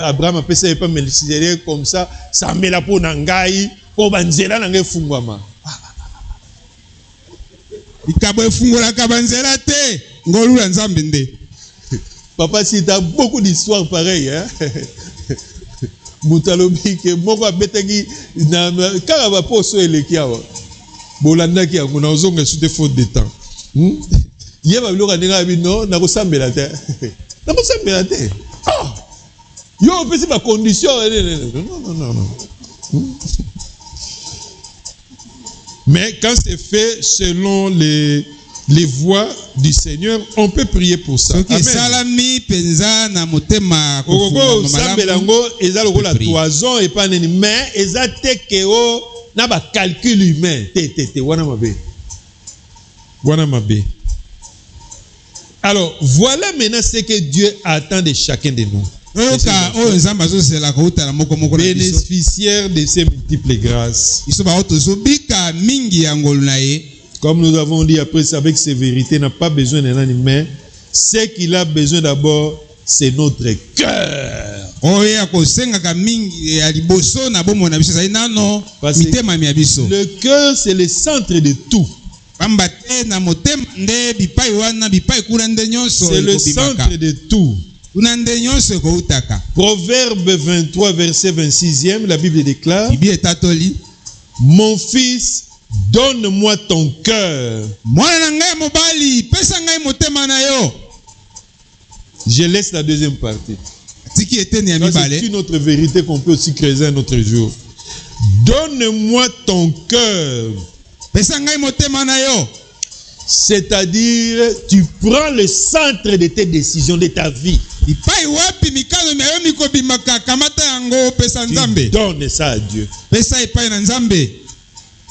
Abraham a pesa pas Melchisedec comme ça, ça met la peau nangai, ko banzela nangai fungwama. Papa, si tu as beaucoup d'histoires pareilles, hein? Moutalobi ke moko abetaki na kaka ba poso elekiawa bolanda ki yango na ozonga sous des fautes de temps yeba biloka ndinga bino na kosambela te ah yo pesi ba condition non mais quand c'est fait selon les voies du Seigneur, on peut prier pour ça. Amen. Alors, voilà maintenant ce que Dieu attend de chacun de nous. Bénéficiaire de ces multiples grâces. Comme nous avons dit après, avec ces vérités, n'a pas besoin d'un animal. Ce qu'il a besoin d'abord, c'est notre cœur. Parce que le cœur, c'est le centre de tout. C'est le centre de tout. Proverbe 23, verset 26e, la Bible déclare: Mon fils, donne-moi ton cœur. Je laisse la deuxième partie. Tiki eteni ya Ça, c'est mibale. une autre vérité qu'on peut aussi creuser un autre jour. Donne-moi ton cœur. Pesa ngai motema na yo. C'est-à-dire, tu prends le centre de tes décisions, de ta vie. Ipai wapi mikano na yo mikobimaka kamata yango pesa Tu Nzambe. donnes ça à Dieu. Pesa epai na Nzambe.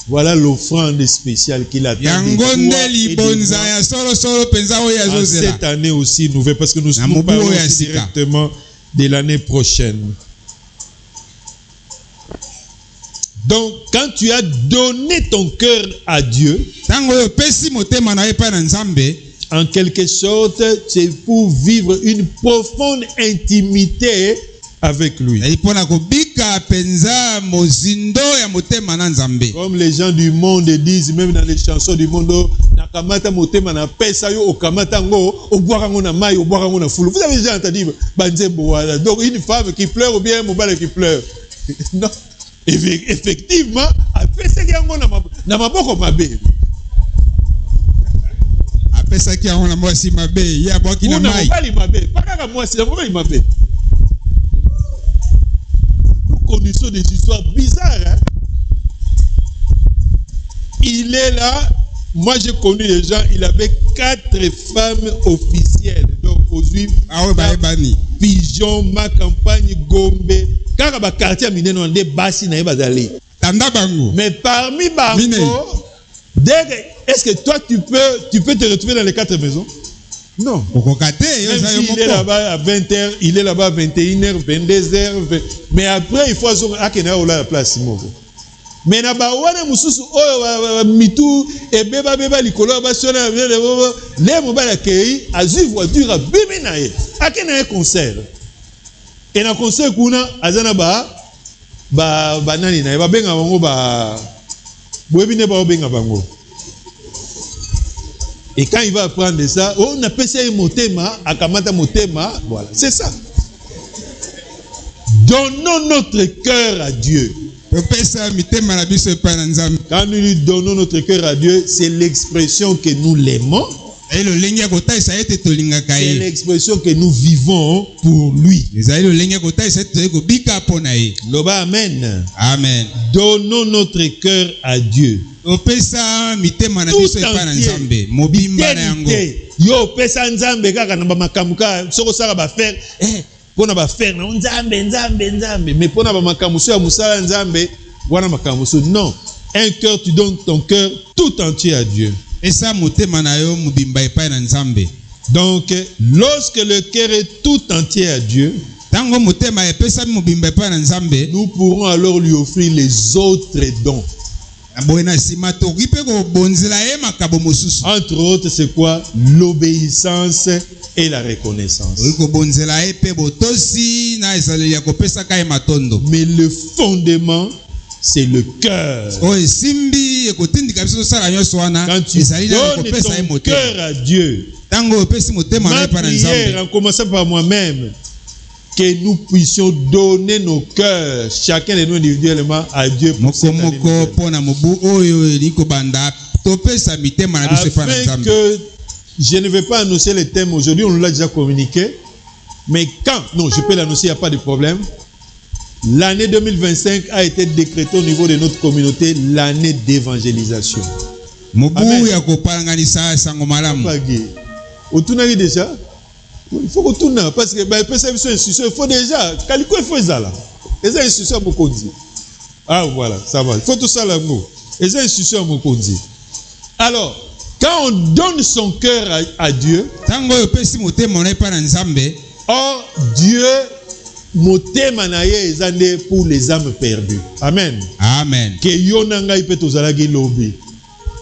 Voilà l'offrande spéciale qu'il attend de Yango toi nde et de libonza moi ya solo solo penza oyo en azozela. cette année aussi nouvelle, parce que nous Na nous mobu parlons oyo ya aussi sika. directement de l'année prochaine. Donc, quand tu as donné ton cœur à Dieu, Tango oyo pesi motema na yo epai na Nzambe, en quelque sorte, c'est pour vivre une profonde intimité avec lui. ezali mpona kobika penza mozindo ya motema na Nzambe. Comme les gens du monde disent, même dans les chansons du monde, nakamata motema na pesa yo okamata ngo obwaka ngo na mai obwaka ngo na fulu. Vous avez déjà entendu banzembo wala. Donc une femme qui pleure ou bien un mobile qui pleure. Non. Effectivement, apesaki yango na maboko mabe. Apesaki yango na mwasi mabe, ye abwaki na Na mai. mobali mabe, pas kaka mwasi, na mobali mabe. Nous connaissons des histoires bizarres. Hein? Il est là. Moi, j'ai connu des gens, il avait 4 femmes officielles. Donc, aujourd'hui, Awe baebani. Pigeon, ma campagne, Gombe, car ba quartier mineno ande basi na bazali. Tanda bango. Mais parmi Mine. bango, est-ce que toi tu peux te retrouver dans les 4 maisons? Non. Okokate yo Même za yo s'il est moko. là-bas à 20h, il est là-bas à 21h, 22h, mais après il faut akena ola la place moko. Mais na ba wana mususu oyo mitu ebeba likolo ba sona le mobile akei azui voiture bimi na ye. Akena un concert. Et na concert kuna azana ba nani na ye ba benga bango ba boyebi ne ba benga bango. Et quand il va apprendre ça, on appelle ça un motema, akamata motema, voilà, c'est ça. Donnons notre cœur à Dieu. Pesa mitema na biso epai na Nzambe. Quand nous lui donnons notre cœur à Dieu, c'est l'expression que nous l'aimons, Ezali lolenge ya kotalisa ete tolingaka c'est ye. l'expression que nous vivons pour lui. Ezali lolenge ya kotalisa ete toyei kobika mpo na ye. Loba amen. Amen. Donnons notre cœur à Dieu. Topesa mitema na Tout biso epai na entier. Nzambe. Mobimba na yango. Yo pesa nzambe kaka na bamakambo kaka soko sala ba faire pona ba faire na nzambe mais pona ba makambo so ya musala nzambe wana makambo so non. Un cœur, tu donnes ton cœur tout entier à Dieu. Pesa motema na yo mobimba epai na Nzambe. Donc lorsque le cœur est tout entier à Dieu, Tango motema epesa mobimba epai na Nzambe, nous pourrons alors lui offrir les autres dons. boye na nsima tokoki mpe kobonzela ye makabo mosusu. Entre autres, c'est quoi? L'obéissance et la reconnaissance. Okoki kobonzela ye mpe botosi na esaleli ya kopesaka ye matondo. Mais le fondement, c'est le cœur. Oyo esimbi ekotindika biso tosala nyonso wana Quand tu ezali na donnes kopesa ye ton motema. cœur à Dieu, Tango opesi motema na ma epai na prière, Nzambe. en commençant par moi-même, que nous puissions donner nos cœurs, chacun de nous individuellement, à Dieu pour cette année Moko nouvelle. mpo na mobu oyo eli kobanda topesa mitema na biso epai na Afin Nzambe. que je ne vais pas annoncer le thème aujourd'hui, on l'a déjà communiqué, mais quand, non, je peux l'annoncer, il n'y a pas de problème. L'année 2025 a été décrétée au niveau de notre communauté l'année d'évangélisation. Mobu Amen. ya kopalanganisa sango malamu. Autunaki déjà, il faut que tout n'a parce que bah, institution, il faut déjà, Kaliko il faut ça là. Les institutions à Mokondi. Ah voilà, ça va. Il faut tout ça là. Les institutions à Mokondi. Alors, quand on donne son cœur à Dieu, Tango opesi motema na epai na Nzambe, or Dieu motema na ye ezande pour les âmes perdues. Amen. amen. Que yona ngai pe tozalaki lobi.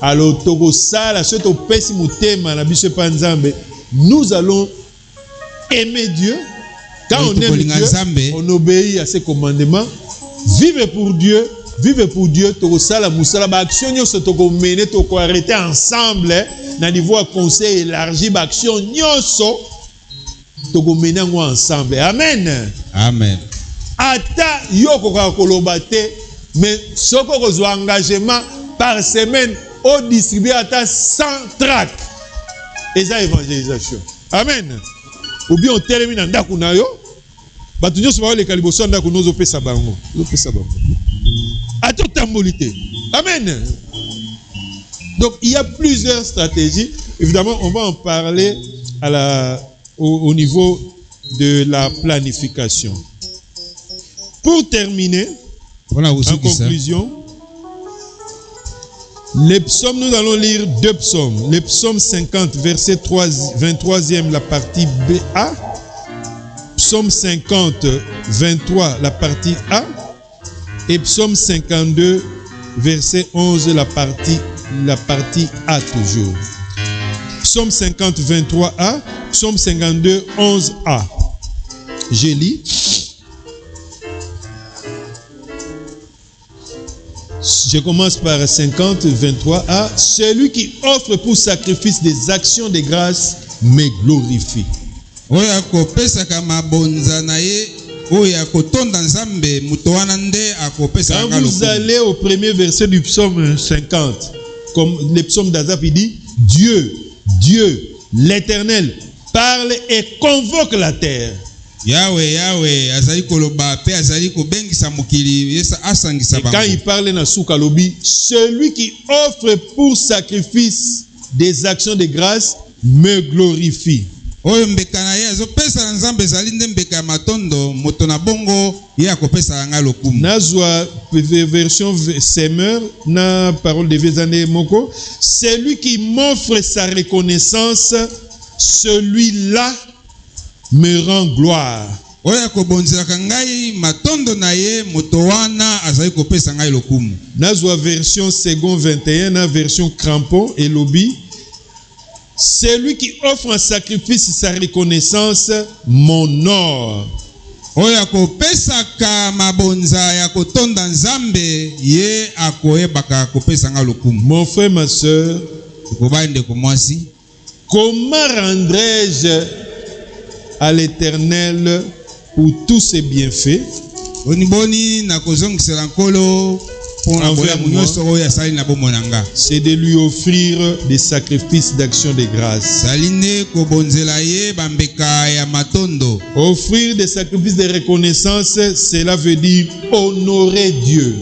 Alors toko sala so to pesi motema na biso pa Nzambe, nous allons aimer Dieu. Quand on aime Dieu, on obéit à ses commandements. Vivre pour Dieu, toko sala musala ba action nyonso toko mener toko arrêter ensemble na niveau conseil élargi ba action nyonso toko mener ngo ensemble. Amen. Amen. Ata yoko ka koloba te, mais soko kozwa engagement par semaine au distribuer ata 100 tracts. Et ça évangélisation. Amen. ou bien on termine en ndako na yo bato nyonso ba le kaliboso ndako nozo pesa bango ato tambolité. Amen. Donc il y a plusieurs stratégies. Évidemment, on va en parler au niveau de la planification. Pour terminer, en conclusion, les psaumes, nous allons lire 2 psaumes. Les psaumes 50, verset 23e, la partie A. Psaume 50, 23, la partie A. Et psaume 52, verset 11, la partie A toujours. Psaume 50, 23a. Psaume 52, 11a. Je lis. Je commence par 50, 23a. Celui qui offre pour sacrifice des actions de grâce me glorifie. Quand vous allez au premier verset du psaume 50, comme le psaume d'Azaph, il dit Dieu, l'Éternel, parle et convoque la terre. Et quand il parle dans Soukalobi, celui qui offre pour sacrifice des actions de grâce me glorifie. Nazwa version Semeur na parole de Vezane Moko, celui qui m'offre sa reconnaissance, celui-là me rend gloire. Nazwa version second 21 na version crampon et lobby. Celui qui offre en sacrifice sa reconnaissance m'honore. Mon frère, ma soeur, comment rendrai-je à l'Éternel pour tous ses bienfaits? C'est de lui offrir des sacrifices d'action de grâce. Offrir des sacrifices de reconnaissance, cela veut dire honorer Dieu.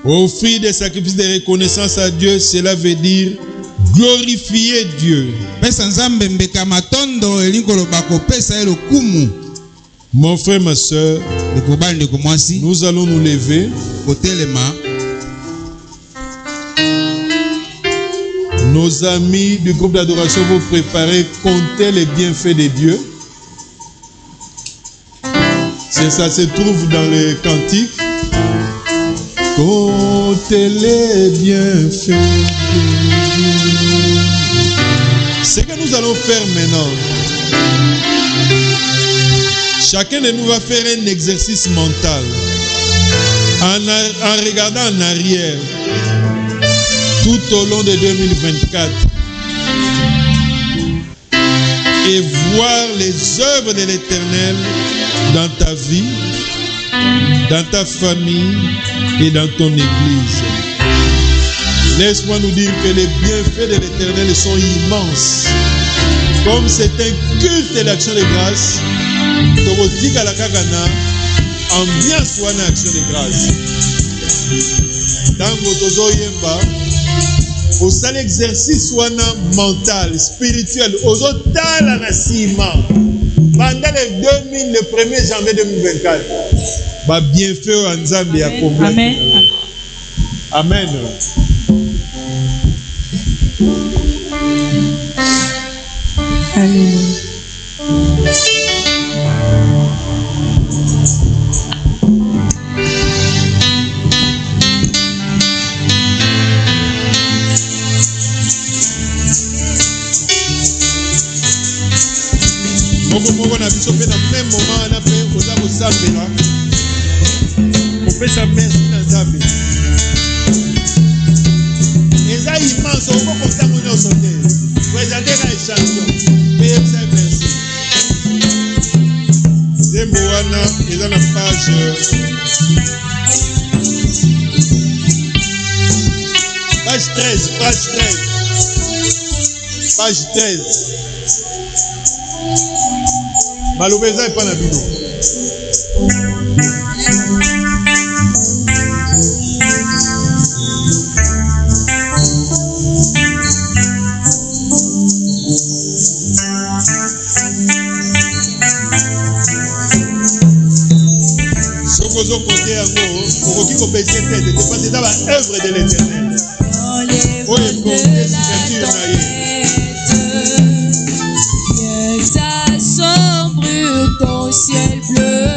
Offrir des sacrifices de reconnaissance à Dieu, cela veut dire glorifier Dieu. Mon frère, ma soeur, nous allons nous lever. Nos amis du groupe d'adoration vont préparer, compter les bienfaits de Dieu. Ça se trouve dans les cantiques. Compter les bienfaits de Dieu. Ce que nous allons faire maintenant, chacun de nous va faire un exercice mental en regardant en arrière tout au long de 2024 et voir les œuvres de l'Éternel dans ta vie, dans ta famille et dans ton église. Laisse-moi nous dire que les bienfaits de l'Éternel sont immenses. Comme c'est un culte d'action de grâce, Tobotika la Kagana, ambiance wana action de grâce. Tango tozo yemba, au sale exercice wana mental, spirituel, aux autres la nasima. Pendant le 1er janvier 2024, ba bienfait en Zambie à combien? Amen. Amen. Alléluia. Moko na biso pe na même moment na pe oza kosambela kopesa merci na Nzambe eza immense okokosango nyonso te présenter na échantillon pe eza merci zembo wana eza na page 13. Page 13. Malobeza et pas na bino. Sokozo côté yango, okoki ko baisser tête, c'est pas œuvre de l'Éternel. Oh, il faut que signature na ye. Ça sombre ton ciel bleu,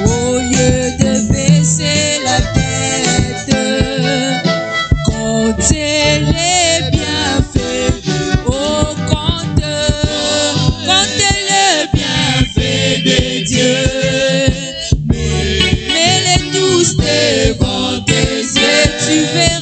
au lieu de baisser la tête, comptez les bienfaits, oh comptez les bienfaits de Dieu, mets-les tous devant tes yeux, tu verras.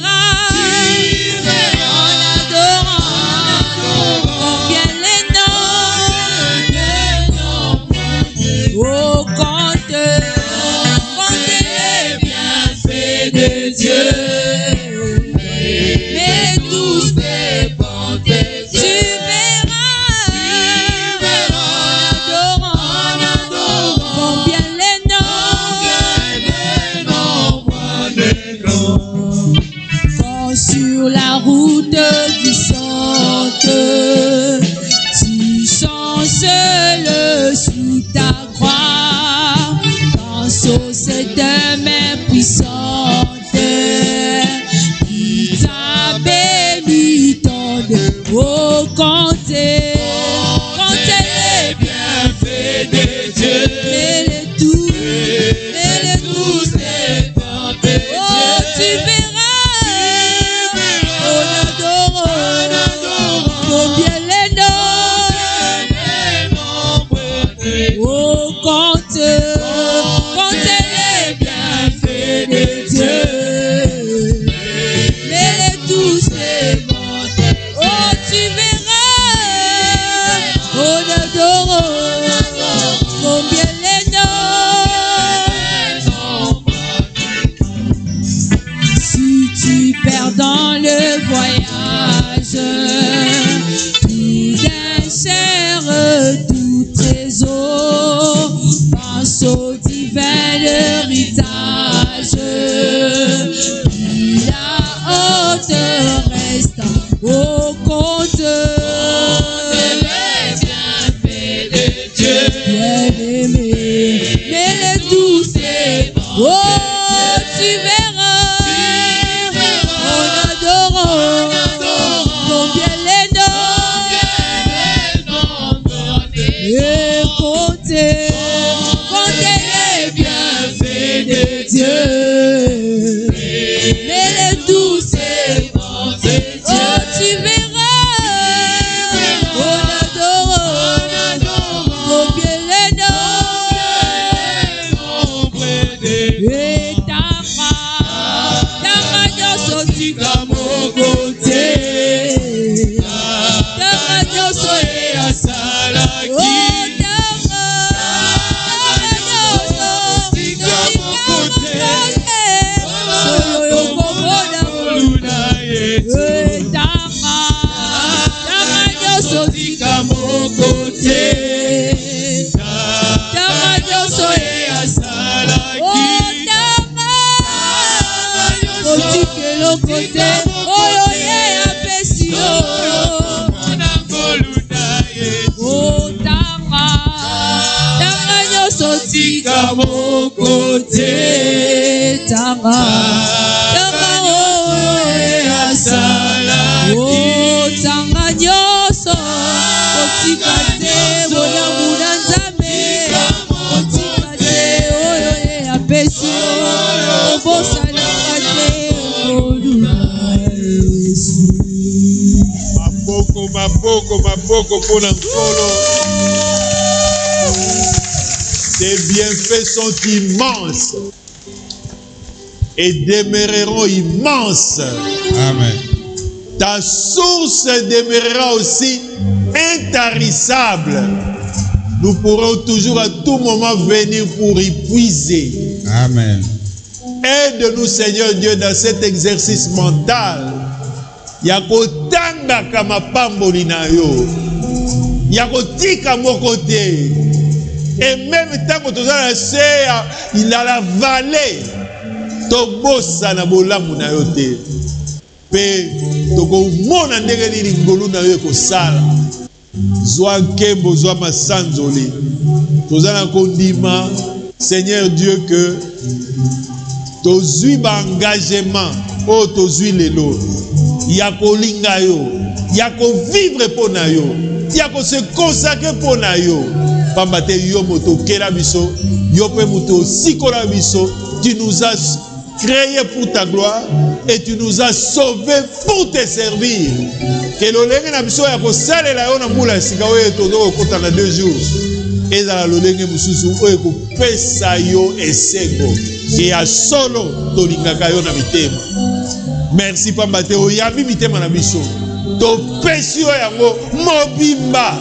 Tu chanceles sous ta croix, pense aux cette main puissante qui t'a béni tant de haut compter les bienfaits de Dieu, mets-les tous devant tes yeux, oh tu verras. Comptez les bienfaits de Dieu, mets-les tous devant tes yeux, oh tu verras, on adore, combien les noms. Si tu perds dans le voyage, plus d'un cher tous tes eaux, pense au divin héritage, puis la haute reste au compte les bienfaits de Dieu, bien-aimé, mets-les tous devant, oh tu verras, on adore, combien les noms, et comptez les bienfaits de Dieu, mets-les tous devant tes yeux, oh tu verras, on adore, combien les noms, et ta radio sorti comme au côté, ta radio sorti à Salaki. Tika mokote tanga asala o tanga nyoso otika te bona muna nzambe otika te oyo apesi obosalaka te olula Yesu. Maboko mpona nkolo. Tes bienfaits sont immenses et demeureront immenses. Amen. Ta source demeurera aussi intarissable. Nous pourrons toujours à tout moment venir pour y puiser. Amen. Aide-nous, Seigneur Dieu, dans cet exercice mental ya kotangaka mapamboli na yo, ya kotika moko te. Et même tant que toza na se il a la vallée tobosa na bolamu na yo te. Pe tokomona ndenge nini ngolu na yo ekosala. Zwa nkembo zwa masanzoli toza na kondima Seigneur Dieu que tozwi ba engagement o tozwi lelo ya kolinga yo, ya ko vivre pona yo, ya ko se consacrer pona yo. Pamba te yo moto kela biso, yo pe moto sikola biso. Tu nous as créé pour ta gloire et tu nous as sauvés pour te servir. Que lolenge na biso ya ko salela yo na mbula esika oyo tozo kota na 2 jours. Ezala lolenge mususu oyo ko pesa yo esego. Ke ya solo tolingaka yo na mitema. Merci pamba te oyabi mitema na biso. To pesi yo yango mobimba.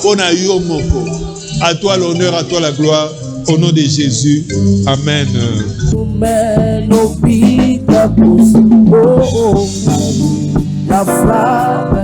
Pona yo moko. À toi l'honneur, à toi la gloire. Au nom de Jésus. Amen. La flamme